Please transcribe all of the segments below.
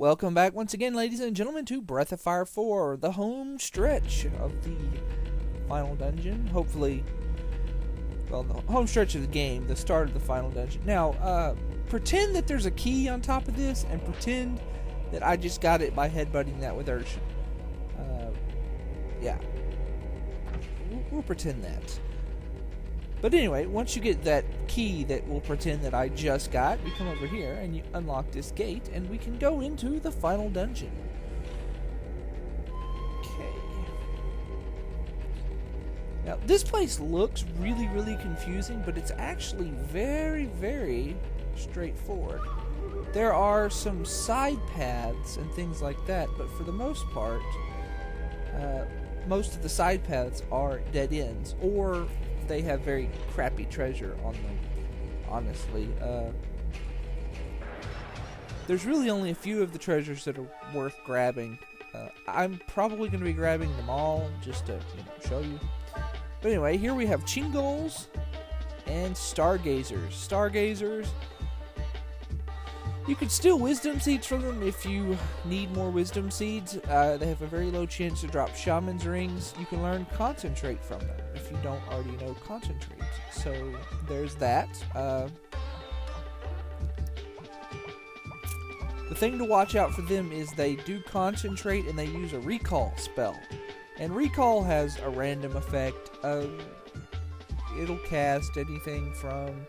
Welcome back once again, ladies and gentlemen, to Breath of Fire 4, the home stretch of the final dungeon. Hopefully, well, the home stretch of the game, the start of the final dungeon. Now, pretend that there's a key on top of this, and pretend that I just got it by headbutting that with Urshan. Yeah. We'll pretend that. But anyway, once you get that key that we'll pretend that I just got, you come over here and you unlock this gate, and we can go into the final dungeon. Okay. Now, this place looks really, really confusing, but it's actually very, very straightforward. There are some side paths and things like that, but for the most part, most of the side paths are dead ends, or they have very crappy treasure on them, honestly. There's really only a few of the treasures that are worth grabbing. I'm probably going to be grabbing them all just to show you. But anyway, here we have Chingolls and Stargazers. Stargazers, you can steal wisdom seeds from them if you need more wisdom seeds. They have a very low chance to drop shaman's rings. You can learn concentrate from them if you don't already know concentrate. So there's that. The thing to watch out for them is they do concentrate and they use a recall spell. And recall has a random effect. It'll cast anything from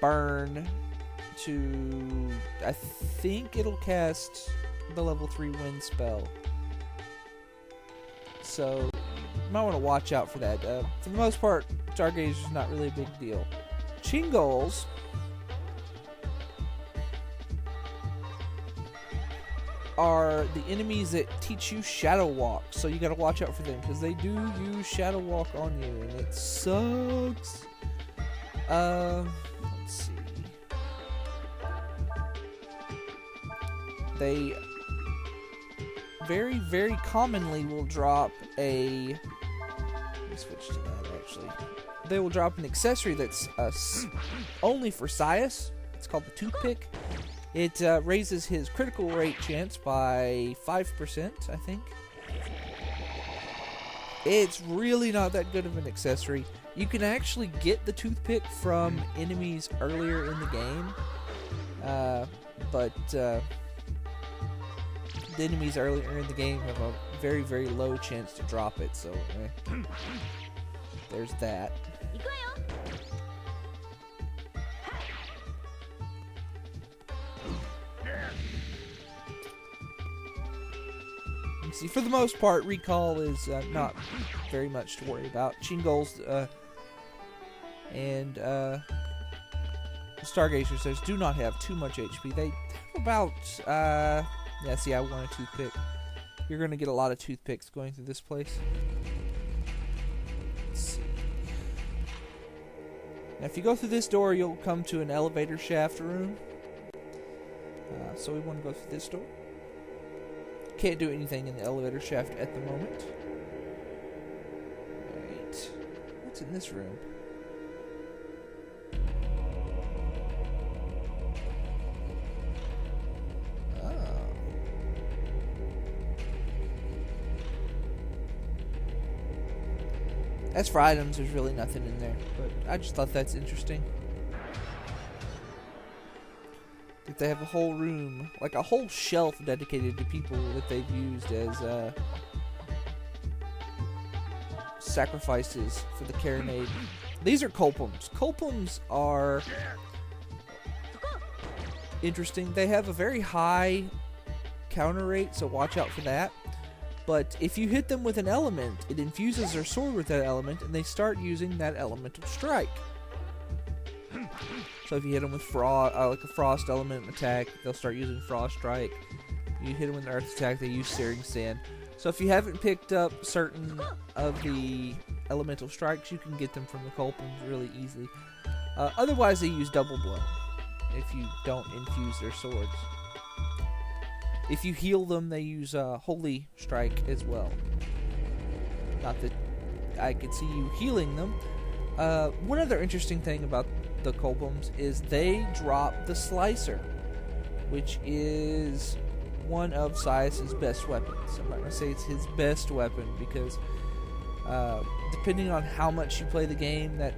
burn to, I think it'll cast the level 3 wind spell. So you might want to watch out for that. For the most part, Stargazer is not really a big deal. Chingolls are the enemies that teach you Shadow Walk, so you gotta watch out for them, because they do use Shadow Walk on you, and it sucks. Let's see. They very, very commonly will drop a... Let me switch to that, actually. They will drop an accessory that's only for Sias. It's called the Toothpick. It raises his critical rate chance by 5%, I think. It's really not that good of an accessory. You can actually get the Toothpick from enemies earlier in the game. But the enemies earlier in the game have a very, very low chance to drop it, so there's that. See, for the most part, recall is not very much to worry about. Chingolls and Stargazers do not have too much HP. They have about, yeah, see, I want a toothpick. You're going to get a lot of toothpicks going through this place. Let's see. Now, if you go through this door, you'll come to an elevator shaft room. So we want to go through this door. Can't do anything in the elevator shaft at the moment. Alright. What's in this room? Oh. As for items, there's really nothing in there. But I just thought that's interesting. That they have a whole room, like a whole shelf dedicated to people that they've used as sacrifices for the Carinade. These are Colpums. Colpums are interesting. They have a very high counter rate, so watch out for that. But if you hit them with an element, it infuses their sword with that element, and they start using that elemental strike. So if you hit them with like a frost element attack, they'll start using Frost Strike. You hit them with an earth attack, they use Searing Sand. So if you haven't picked up certain of the elemental strikes, you can get them from the Colpums really easily. Otherwise, they use Double Blow if you don't infuse their swords. If you heal them, they use Holy Strike as well. Not that I could see you healing them. One other interesting thing about the Colpums is they drop the Slicer. which is one of Sias's best weapons. I'm not going to say it's his best weapon because depending on how much you play the game, that...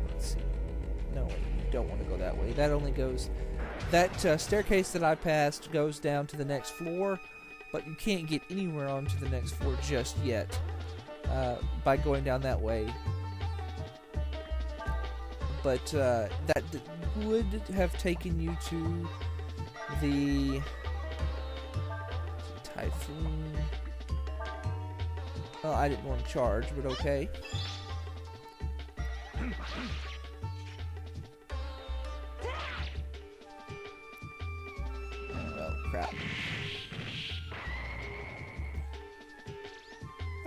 Let's see. No, you don't want to go that way. That only goes... That staircase that I passed goes down to the next floor, but you can't get anywhere onto the next floor just yet by going down that way. But that would have taken you to the Typhoon. Well, I didn't want to charge, but okay. Oh, crap.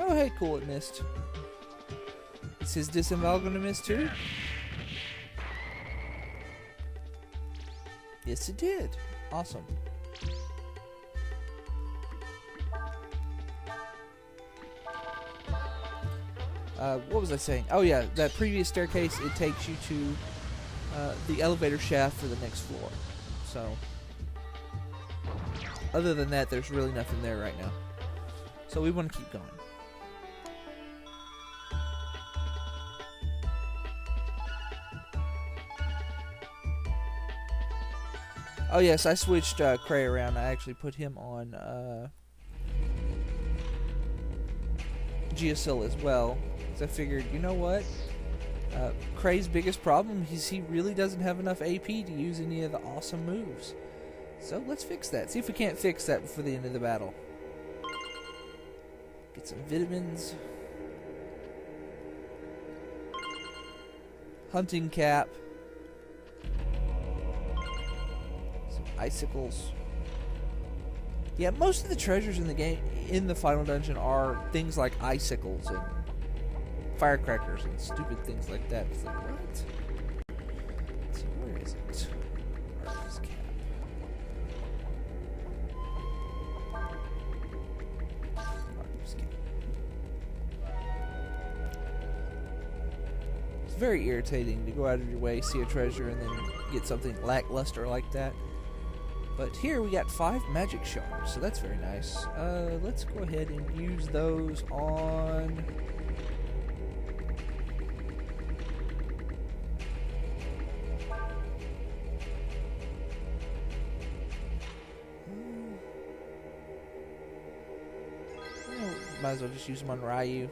Oh, hey, cool, it missed. Is his disembowel going to miss too? Yes, it did. Awesome. What was I saying? Oh yeah, that previous staircase, it takes you to the elevator shaft for the next floor. So, other than that, there's really nothing there right now. So we want to keep going. Oh yes, I switched Cray around. I actually put him on Geosil as well. Because I figured, you know what? Cray's biggest problem is he really doesn't have enough AP to use any of the awesome moves. So let's fix that. See if we can't fix that before the end of the battle. Get some vitamins. Hunting cap. Some icicles. Yeah, most of the treasures in the game, in the final dungeon, are things like icicles and firecrackers and stupid things like that. It's like, what? Let's see, where is it? Artist cap. Artist cap. It's very irritating to go out of your way, see a treasure, and then get something lackluster like that. But here we got 5 magic shards, so that's very nice. Let's go ahead and use those on... Might as well just use them on Ryu.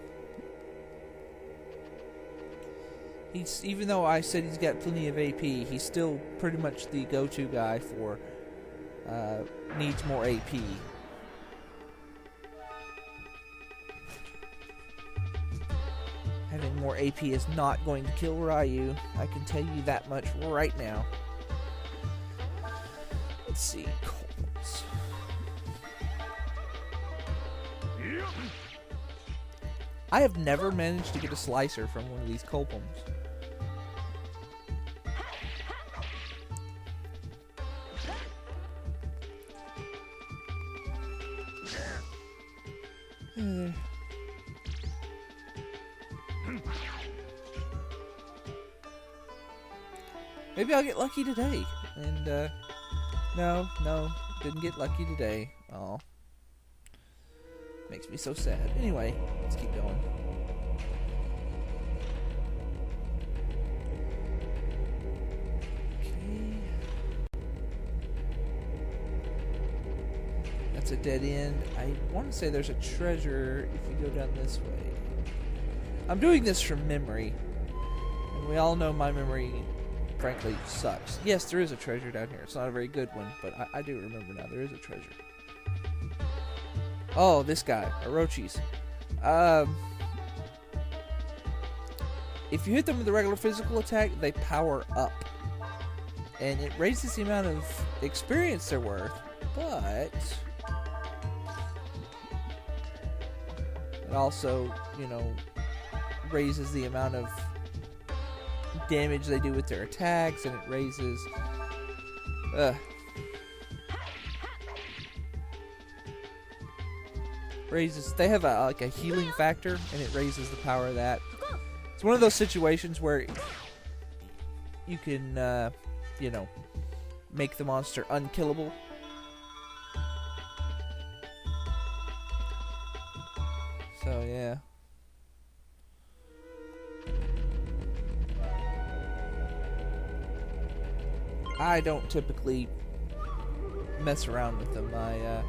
Even though I said he's got plenty of AP, he's still pretty much the go-to guy for needs more AP. Having more AP is not going to kill Ryu. I can tell you that much right now. Let's see. Coals. I have never managed to get a slicer from one of these colpums. Maybe I'll get lucky today. And, no, didn't get lucky today. Oh. Makes me so sad. Anyway, let's keep going. Okay. That's a dead end. I want to say there's a treasure if you go down this way. I'm doing this from memory. And we all know my memory, frankly, sucks. Yes, there is a treasure down here. It's not a very good one, but I do remember now. There is a treasure. Oh, this guy, Orochis. If you hit them with a regular physical attack, they power up. And it raises the amount of experience they're worth, but it also, you know, raises the amount of damage they do with their attacks, and it raises... They have like a healing factor, and it raises the power of that. It's one of those situations where you can, you know, make the monster unkillable. So yeah. I don't typically mess around with them. I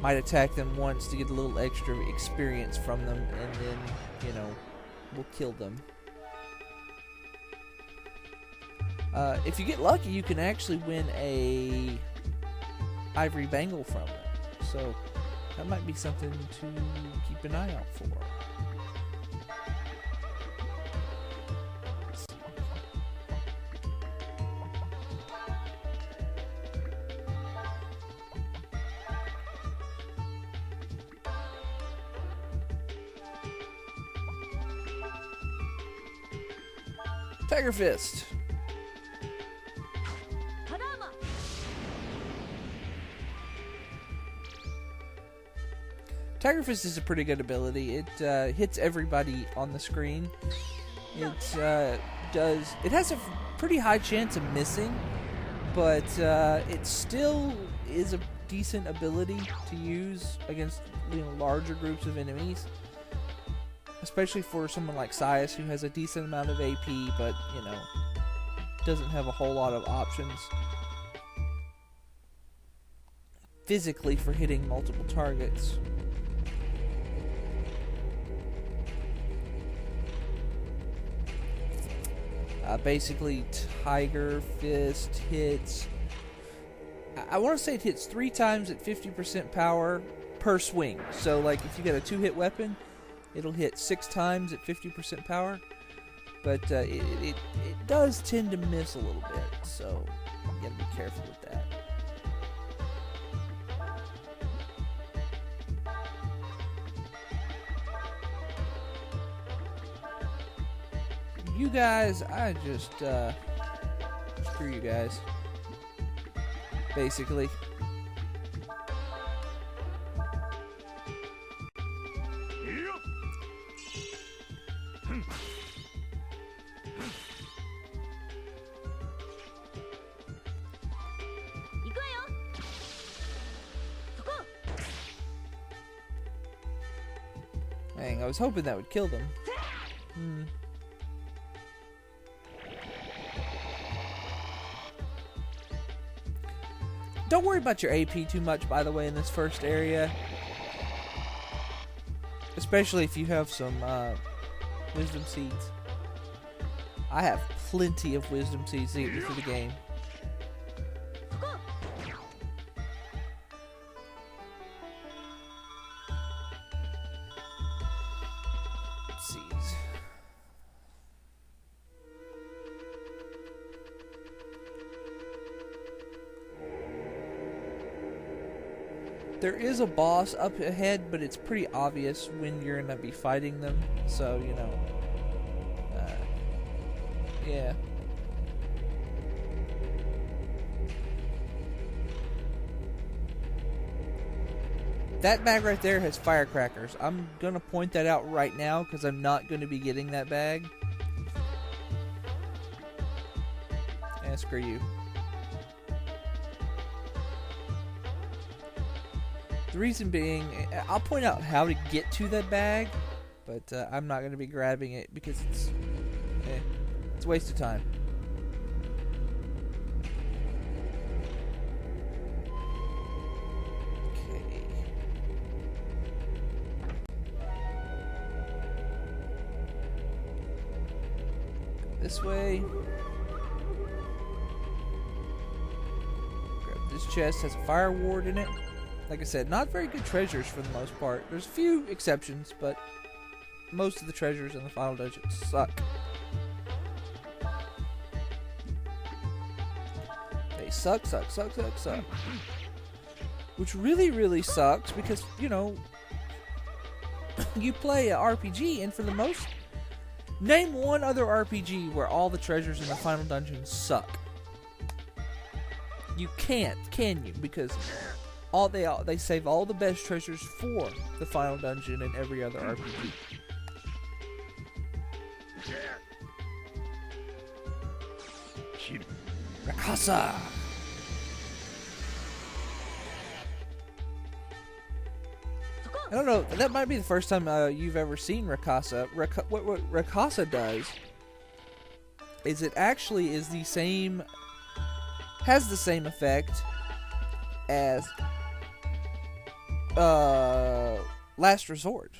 might attack them once to get a little extra experience from them, and then, you know, we'll kill them. If you get lucky, you can actually win a ivory bangle from them. So that might be something to keep an eye out for. Tiger Fist. Tiger Fist is a pretty good ability. It hits everybody on the screen. It has a pretty high chance of missing, but it still is a decent ability to use against, you know, larger groups of enemies. Especially for someone like Sias, who has a decent amount of AP, but, you know, doesn't have a whole lot of options physically for hitting multiple targets. Basically, Tiger Fist hits... I want to say it hits 3 times at 50% power per swing. So, like, if you get a 2-hit weapon, it'll hit 6 times at 50% power. But it does tend to miss a little bit, so you gotta be careful with that. You guys, I just, screw you guys. Basically. Dang, I was hoping that would kill them. Don't worry about your AP too much, by the way, in this first area. Especially if you have some wisdom seeds. I have plenty of wisdom seeds to get me through the game. Seeds. There is a boss up ahead, but it's pretty obvious when you're gonna be fighting them, so, you know, yeah. That bag right there has firecrackers. I'm gonna point that out right now, because I'm not gonna be getting that bag. And screw you. The reason being, I'll point out how to get to that bag, but I'm not going to be grabbing it because it's a waste of time. Okay. Go this way. Grab this chest, has a fire ward in it. Like I said, not very good treasures for the most part. There's a few exceptions, but most of the treasures in the final dungeon suck. They suck. Which really, really sucks because, you know, you play a RPG, and for the most... Name one other RPG where all the treasures in the final dungeon suck. You can't, can you? Because... They save all the best treasures for the final dungeon and every other RPG. Rakasa! I don't know. That might be the first time you've ever seen Rakasa. What Rakasa does is it actually is the same, has the same effect as Last Resort.